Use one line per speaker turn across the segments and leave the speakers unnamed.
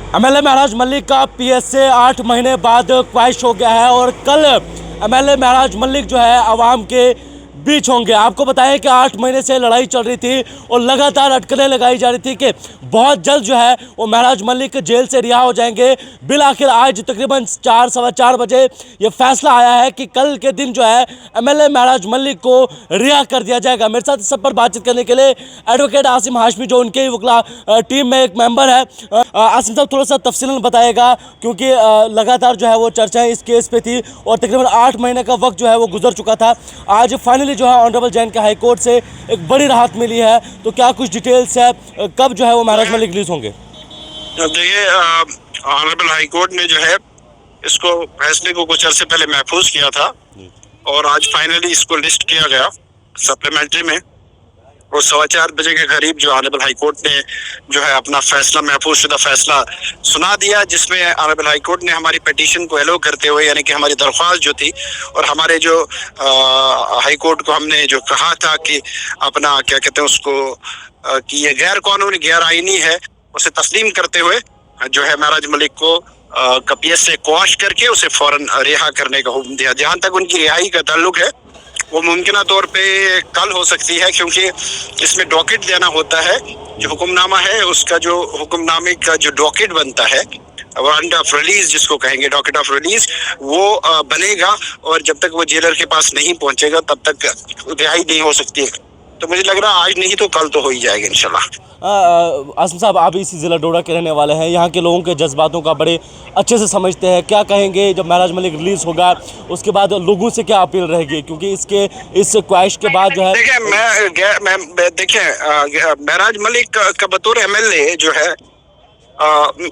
MLA महराज मलिक का PS से 8 महीने बाद ख्वाहिश हो गया है और कल MLA महराज मलिक जो है आवाम के बीच होंगे। आपको बताएं कि 8 महीने से लड़ाई चल रही थी और लगातार अटकलें लगाई जा रही थी कि बहुत जल्द जो है वो महराज मलिक जेल से रिहा हो जाएंगे। बिल आखिर आज तकरीबन 4 सवा 4 बजे ये फैसला आया है कि कल के दिन जो है MLA महराज मलिक को रिहा कर दिया जाएगा। मेरे साथ इस सब पर बातचीत करने के लिए एडवोकेट आसिम हाशमी जो उनके ही वकला टीम में एक मेंबर है। आसिम साहब थोड़ा सा तफसीलन बताएगा क्योंकि लगातार जो है वो चर्चाएं इस केस पे थी और तकरीबन 8 महीने का वक्त जो है वो गुजर चुका था। आज फाइनली जो है ऑनरेबल जैन के हाई कोर्ट से एक बड़ी राहत मिली है, तो क्या कुछ डिटेल्स है, कब जो है वो महराज मलिक रिलीज होंगे?
देखिए, ऑनरेबल हाई कोर्ट ने जो है इसको फैसले को कुछ अर्से पहले महफूज किया था और आज फाइनली इसको लिस्ट किया गया सप्लीमेंट्री में और 4:15 बजे के करीब जो ऑनरेबल हाई कोर्ट ने जो है अपना फैसला महफूज शुदा फैसला सुना दिया, जिसमें ऑनरेबल हाई कोर्ट ने हमारी पिटीशन को एलो करते हुए यानी कि हमारी दरख्वास्त जो थी और हमारे जो हाई कोर्ट को हमने जो कहा था कि अपना क्या कहते हैं उसको कि ये गैर कानूनी गैर आईनी है, उसे तस्लीम करते हुए जो है महराज मलिक को PS से क्वाश करके उसे फौरन रिहा करने का हुक्म दिया। जहाँ तक उनकी रिहाई का ताल्लुक है वो मुमकिन तौर पे कल हो सकती है, क्योंकि इसमें डॉकेट देना होता है। जो हुक्मनामा है उसका जो हुक्मनामे का जो डॉकेट बनता है वारंट ऑफ रिलीज जिसको कहेंगे डॉकेट ऑफ रिलीज वो बनेगा और जब तक वो जेलर के पास नहीं पहुंचेगा तब तक रिहाई नहीं हो सकती है। तो मुझे लग रहा है आज नहीं तो कल तो हो ही जाएगा इंशाल्लाह।
आसिम साहब आप इसी ज़िला डोडा के रहने वाले हैं, यहाँ के लोगों के जज्बातों का बड़े अच्छे से समझते हैं। क्या कहेंगे जब महराज मलिक रिलीज़ होगा उसके बाद लोगों से क्या अपील रहेगी, क्योंकि इस ख्वाहिश के बाद जो है
देखिए महराज मलिक का बतौर MLA जो है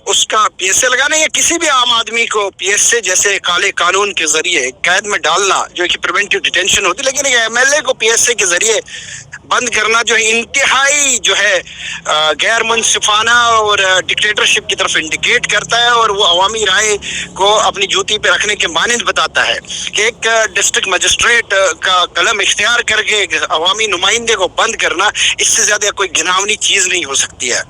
उसका PSA लगाना या किसी भी आम आदमी को PSA जैसे काले कानून के जरिए कैद में डालना जो कि प्रिवेंटिव डिटेंशन होती है, लेकिन MLA को PSA के जरिए बंद करना जो है इंतहाई जो है गैर मुनसिफाना और डिक्टेटरशिप की तरफ इंडिकेट करता है और वो अवामी राय को अपनी जूती पे रखने के मानंद बताता है कि एक डिस्ट्रिक्ट मजिस्ट्रेट का कलम इख्तियार करके एक अवामी नुमाइंदे को बंद करना, इससे ज्यादा कोई घिनौनी चीज नहीं हो सकती है।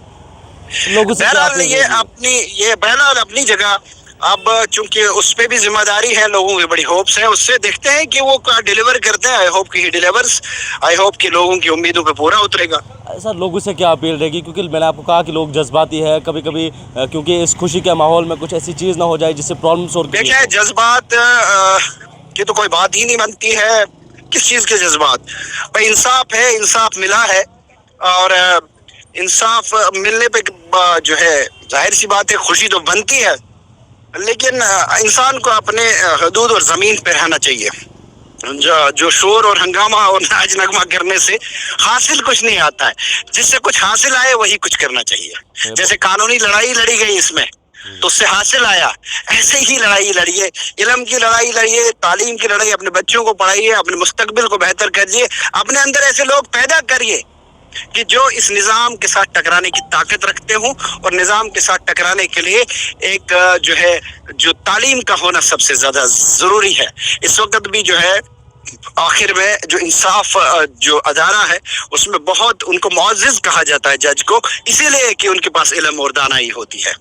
बहरहाल ये बहरहाल अपनी जगह, अब चूंकि उस पे भी जिम्मेदारी है, लोगों की बड़ी होप्स है, उससे देखते हैं कि वो डिलीवर करते हैं। आई होप कि ही डिलीवर्स, आई होप कि लोगों की उम्मीदों पे पूरा उतरेगा।
सर लोगों से क्या अपील रहेगी, क्योंकि मैंने आपको कहा कि लोग जज्बाती है कभी कभी, क्योंकि इस खुशी के माहौल में कुछ ऐसी चीज़ ना हो जाए जिससे प्रॉब्लम्स और
देखिए जज्बात की तो कोई बात ही नहीं बनती है। किस चीज़ के जज्बात? भाई इंसाफ है, इंसाफ मिला है और इंसाफ मिलने पे जो है जाहिर सी बात है खुशी तो बनती है, लेकिन इंसान को अपने हदूद और ज़मीन पे रहना चाहिए। जो शोर और हंगामा और नाच नगमा करने से हासिल कुछ नहीं आता है, जिससे कुछ हासिल आए वही कुछ करना चाहिए। जैसे कानूनी लड़ाई लड़ी गई इसमें तो उससे हासिल आया, ऐसे ही लड़ाई लड़िए, इल्म की लड़ाई लड़िए, तालीम की लड़ाई, अपने बच्चों को पढ़ाइए, अपने मुस्तकबिल को बेहतर करिए, अपने अंदर ऐसे लोग पैदा करिए कि जो इस निज़ाम के साथ टकराने की ताकत रखते हों और निज़ाम के साथ टकराने के लिए एक जो है जो तालीम का होना सबसे ज़्यादा ज़रूरी है। इस वक्त भी जो है आखिर में जो इंसाफ जो अदारा है उसमें बहुत उनको मुअज़्ज़िज़ कहा जाता है जज को, इसीलिए कि उनके पास इल्म और दानाई होती है।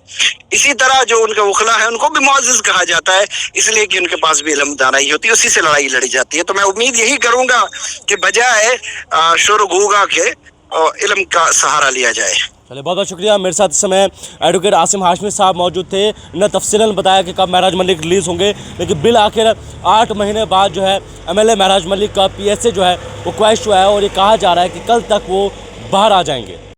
इसी तरह जो उनका वकला है उनको भी मुअज़्ज़िज़ कहा जाता है, इसलिए कि उनके पास भी इल्म दानाई होती है, उसी से लड़ाई लड़ी जाती है। तो मैं उम्मीद यही करूँगा कि बजाय शोर गूगा के इल्म का सहारा लिया जाए।
चलिए बहुत बहुत शुक्रिया। मेरे साथ इस समय एडवोकेट आसिम हाशमी साहब मौजूद थे। उन्होंने तफसीलन बताया कि कब महराज मलिक रिलीज़ होंगे, लेकिन बिल आखिर 8 महीने बाद जो है MLA महराज मलिक का PSA जो है वो ख्वाहिश हुआ है और ये कहा जा रहा है कि कल तक वो बाहर आ जाएंगे।